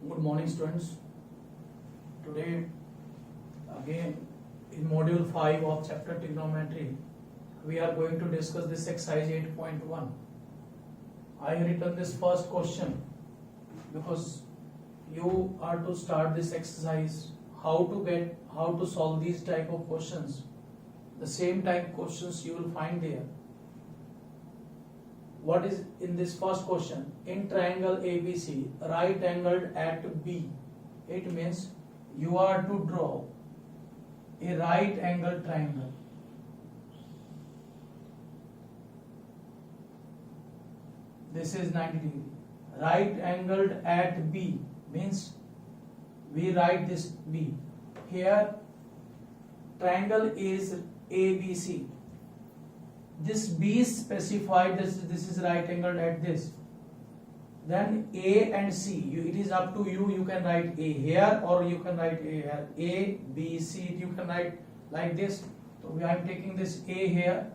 Good morning, students. Today, again, in module 5 of chapter trigonometry, we are going to discuss this exercise 8.1. I have written this first question because you are to start this exercise, how to solve these type of questions. The same type questions you will find there. What is in this first question? In triangle ABC, right angled at B. It means you are to draw a right angled triangle. This is 90 degree. Right angled at B means we write this B. Here triangle is ABC. This B is specified, this is right angled at this. Then A and C, it is up to you. You can write A here or you can write A here. A, B, C, you can write like this. So I am taking this A here,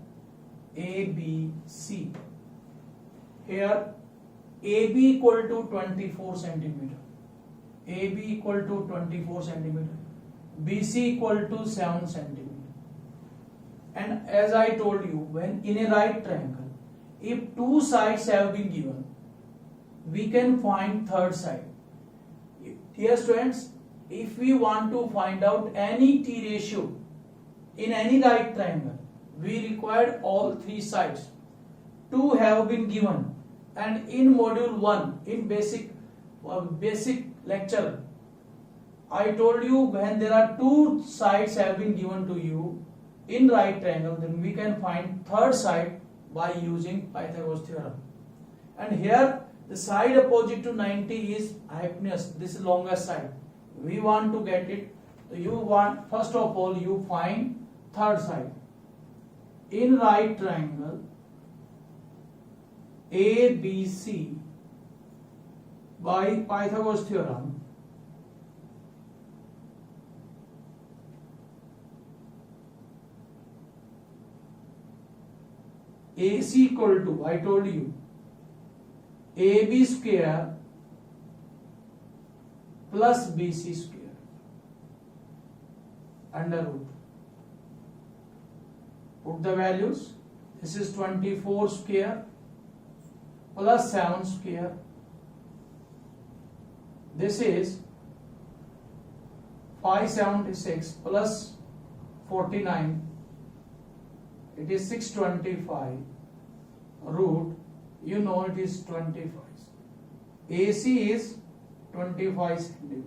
A, B, C. Here AB equal to 24 centimeter. AB equal to 24 centimeter. BC equal to 7 centimeter. And as I told you, when in a right triangle, if two sides have been given, we can find third side. Dear students, if we want to find out any T ratio in any right triangle, we require all three sides. Two have been given, and in module 1, in basic lecture, I told you when there are two sides have been given to you in right triangle, then we can find third side by using Pythagoras theorem. And here the side opposite to 90 is hypotenuse, this is longest side. We want to get it. So you want, first of all, you find third side. In right triangle ABC by Pythagoras theorem, AC equal to, I told you, AB square plus BC square under root. Put the values. This is 24 square plus 7 square. This is 576 plus 49. It is 625 root, you know it is 25. AC is 25 centimeter.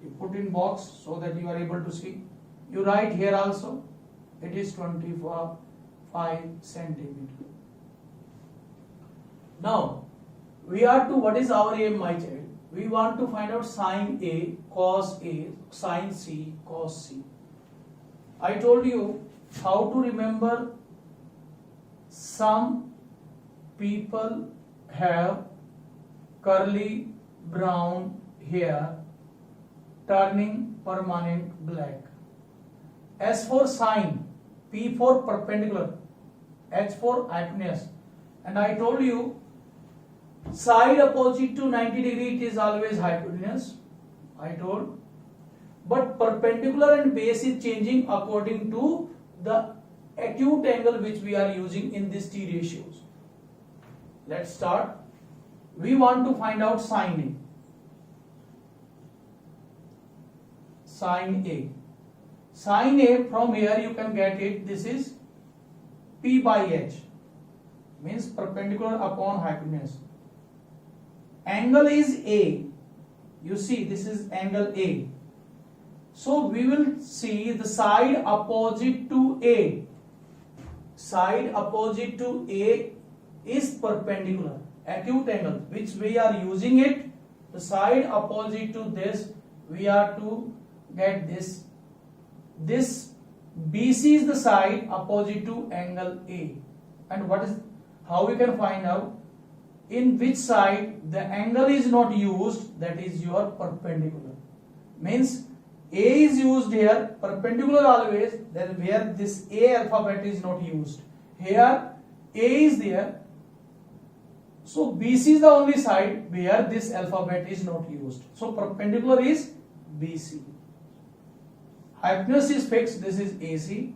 You put in box so that you are able to see. You write here also, it is 25 centimeter. Now, we are to, what is our aim, my child? We want to find out sine A, cos A, sine C, cos C. I told you how to remember. Some people have curly brown hair turning permanent black. S for sine, P for perpendicular, H for hypotenuse. And I told you side opposite to 90 degree, it is always hypotenuse, I told. But perpendicular and base is changing according to the acute angle which we are using in these T ratios. Let's start. We want to find out sine A. Sine A. Sine A, from here you can get it. This is P by H. Means perpendicular upon hypotenuse. Angle is A. You see, this is angle A. So we will see the side opposite to A. Side opposite to A is perpendicular, acute angle, which we are using it. The side opposite to this, we are to get this. This BC is the side opposite to angle A. And what is, how we can find out? In which side the angle is not used, that is your perpendicular. Means A is used here, perpendicular always, then where this A alphabet is not used. Here A is there, So BC is the only side where this alphabet is not used. So perpendicular is BC. Hypotenuse is fixed. This is AC.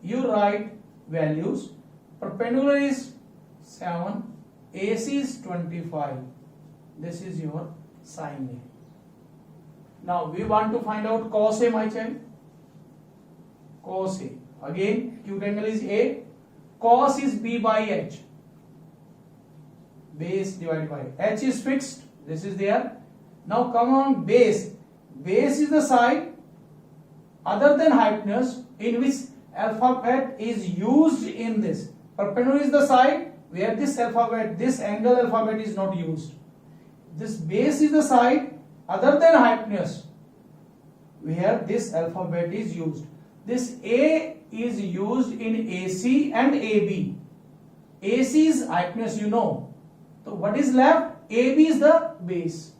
You write values. Perpendicular is 7. AC is 25. This is your sin A. Now we want to find out cos A, my child. Cos A. Again, acute angle is A. Cos is B by H. Base divided by H is fixed. This is there. Now come on base. Base is the side other than hypotenuse in which alphabet is used in this. Perpendicular is the side where this alphabet, this angle alphabet is not used. This base is the side other than hypotenuse where this alphabet is used. This A is used in AC and AB. AC is hypotenuse, you know. So what is left? AB is the base.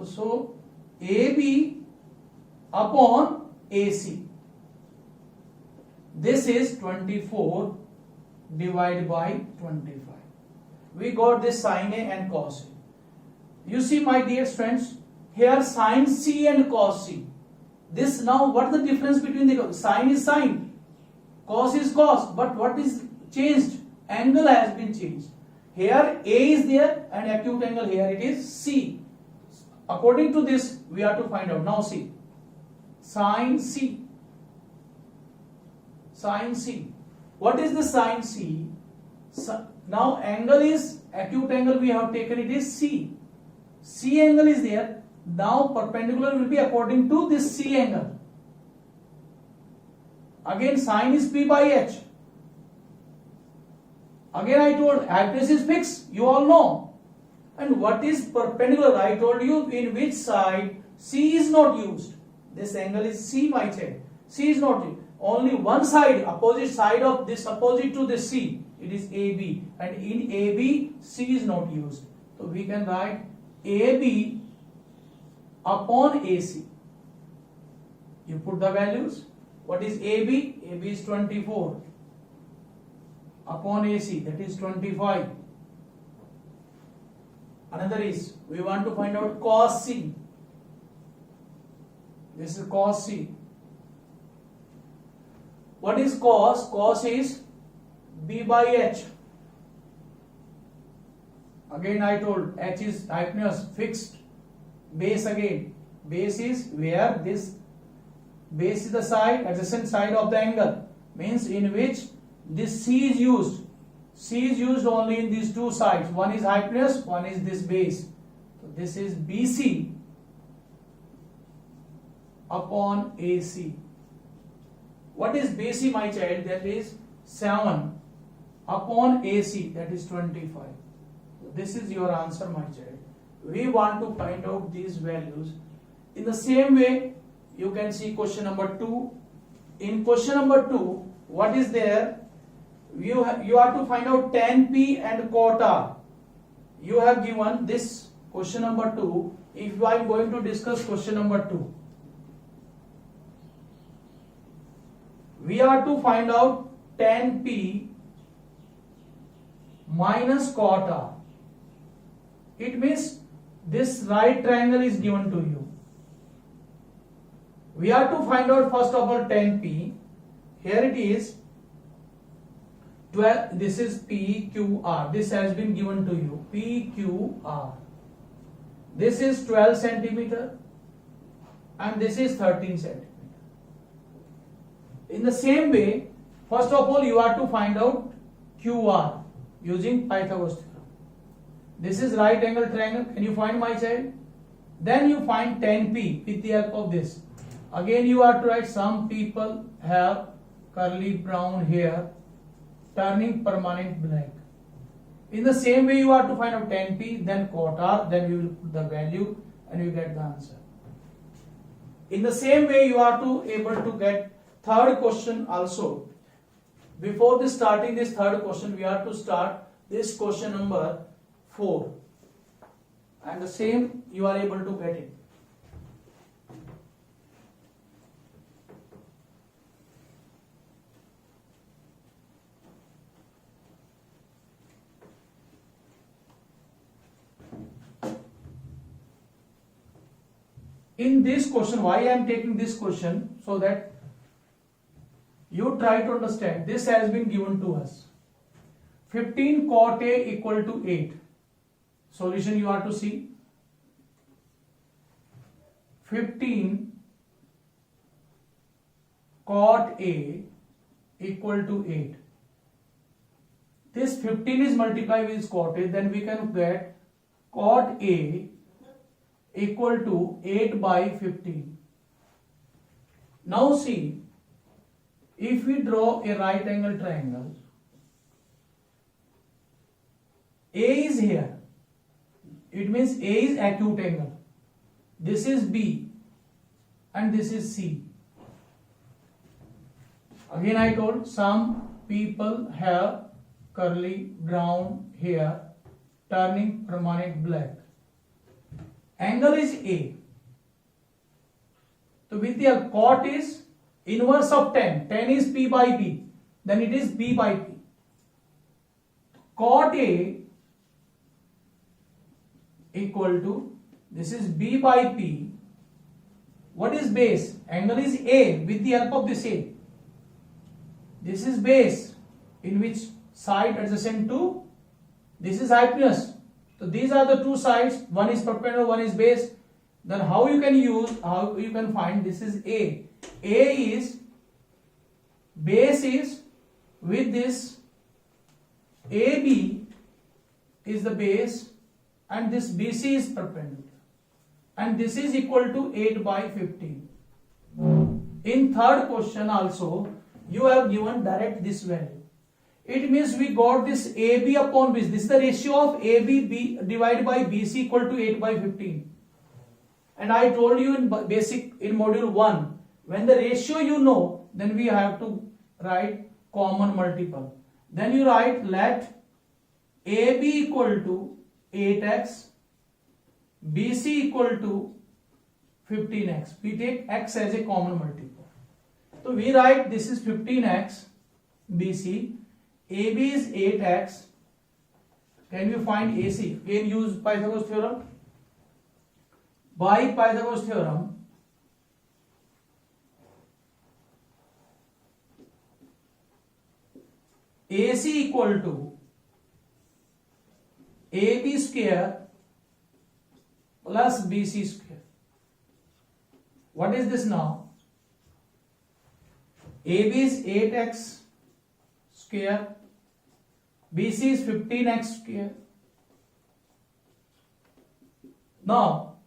So AB upon AC. This is 24 divided by 25. We got this sin A and cos A. You see, my dear friends, here sin C and cos C. This now, what is the difference between the sin is sin, cos is cos, but what is changed? Angle has been changed. Here A is there and acute angle here it is C. According to this, we have to find out. Now see, sin C. Sin C. What is the sin C? Now angle is, acute angle we have taken, it is C. C angle is there. Now perpendicular will be according to this C angle. Again sin is P by H. Again I told hypotenuse is fixed, you all know. And what is perpendicular? I told you in which side C is not used. This angle is C, my child. C is not used. Only one side, opposite side of this, opposite to this C, it is AB. And in AB, C is not used. So we can write AB upon AC. You put the values. What is AB? AB is 24. Upon AC, that is 25. Another is, we want to find out cos C. This is cos C. What is cos? Cos is B by H. Again I told H is hypotenuse fixed. Base again. Base is where this base is the side, adjacent side of the angle. Means in which this C is used. C is used only in these two sides. One is hypotenuse, one is this base. So this is BC upon AC. What is BC, my child? That is 7 upon AC, that is 25. So this is your answer, my child. We want to find out these values. In the same way, you can see question number 2. In question number 2, what is there? You have to find out tan P and cot R. You have given this question number 2. If I am going to discuss question number 2, we are to find out tan P minus cot R. It means this right triangle is given to you. We are to find out first of all tan P. Here it is 12. This is PQR. This has been given to you. PQR. This is 12 centimeter and this is 13 centimeter. In the same way, first of all you are to find out QR using Pythagoras theorem. This is right angle triangle. Can you find, my child? Then you find tan P with the help of this. Again you are to write some people have curly brown hair turning permanent black. In the same way you are to find out tan P, then cot R, then you will put the value and you get the answer. In the same way you are to able to get third question also. Before this starting this third question, we are to start this question number 4. And the same you are able to get it. in this question, why I am taking this question, so that you try to understand. This has been given to us. 15 cot A equal to 8. Solution you are to see. 15 cot A equal to 8. This 15 is multiplied with cot A, then we can get cot A equal to 8 by 15. Now see, if we draw a right angle triangle, A is here, it means A is acute angle. This is B and this is C. Again I told, some people have curly brown hair turning permanent black. Angle is A. So with the cot is inverse of tan. Tan is P by B. Then it is B by P. Cot A equal to, this is B by P. What is base? Angle is A with the help of this A. This is base, in which side adjacent to, this is hypotenuse. So these are the two sides, one is perpendicular, one is base. Then how you can find, this is A. A is, base is with this, AB is the base and this BC is perpendicular. And this is equal to 8 by 15. In third question also, you have given direct this value. It means we got this AB upon BC. This is the ratio of AB divided by BC equal to 8 by 15. And I told you in basic, in module 1, when the ratio you know, then we have to write common multiple. Then you write, let AB equal to 8x, BC equal to 15x. We take x as a common multiple. So we write, this is 15x, BC, AB is 8x. Can you find AC? Again use Pythagoras theorem. By Pythagoras theorem, AC equal to AB square plus BC square. What is this now? AB is 8x square, BC is 15x square. Now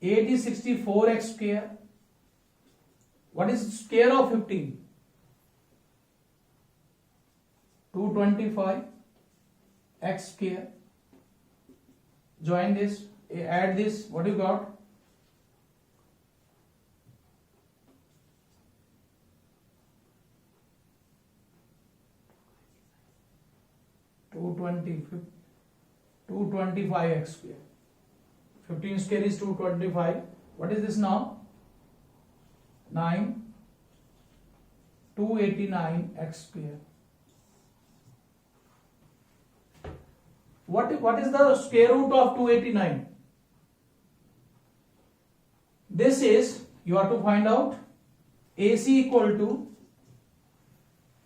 8 is 64x square. What is square of 15? 225 x square. Join this, add this, what you got? 225 x square. 15 square is 225. What is this now? 289 x square. What is the square root of 289? This is, you have to find out, AC equal to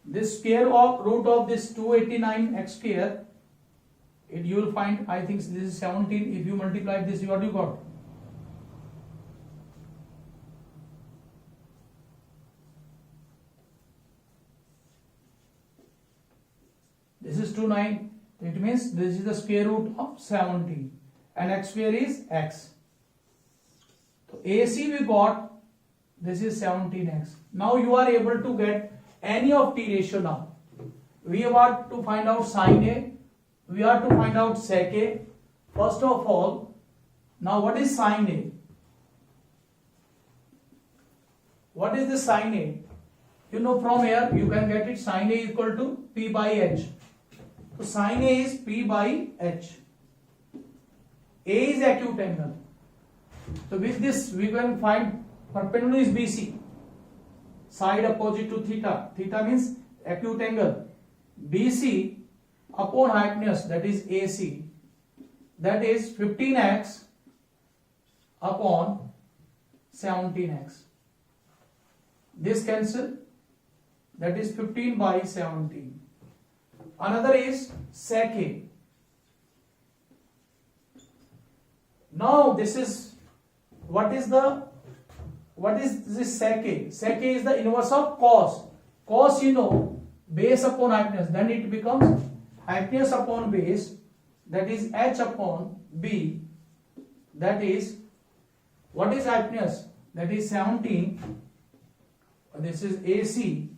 this square of root of this 289 x square. You will find, I think this is 17. If you multiply this, what you got? This is 29. It means this is the square root of 17 and x square is x. So AC we got, this is 17x. Now you are able to get any of t ratio now. We have to find out sin A, we have to find out sec A. First of all, now what is sin A? What is the sin A? You know, from here you can get it, sin A equal to P by H. So sin A is P by H. A is acute angle. So with this we can find perpendicular is BC. Side opposite to theta. Theta means acute angle. BC upon hypotenuse, that is AC. That is 15x upon 17x. This cancel, that is 15 by 17. Another is sec a. Now this is what is this sec a? Sec a is the inverse of cos. Cos, you know, base upon hypotenuse, then it becomes hypotenuse upon base, that is h upon b, that is, what is hypotenuse? That is 17. This is AC.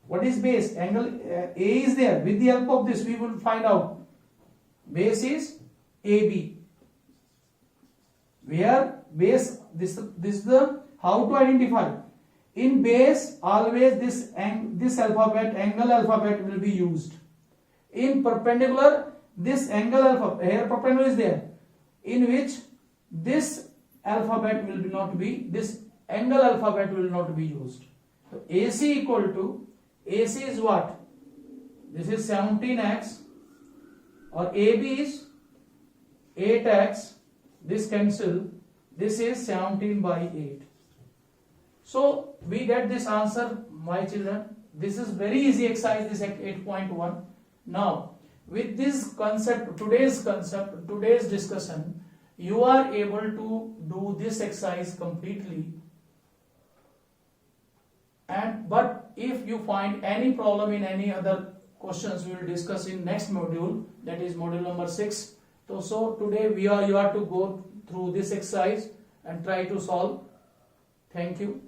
What is base? Angle A is there. With the help of this we will find out. Base is AB. Where base, this is the how to identify. In base always this alphabet, angle alphabet will be used. In perpendicular, this angle alphabet, here perpendicular is there, in which this alphabet will not be, this angle alphabet will not be used. So AC equal to, AC is what? This is 17x, or AB is 8x, this cancel, this is 17 by 8. So we get this answer, my children. This is very easy exercise, this 8.1. Now with this concept, today's discussion, you are able to do this exercise completely. But if you find any problem in any other questions, we will discuss in next module, that is module number 6. So today you are to go through this exercise and try to solve. Thank you.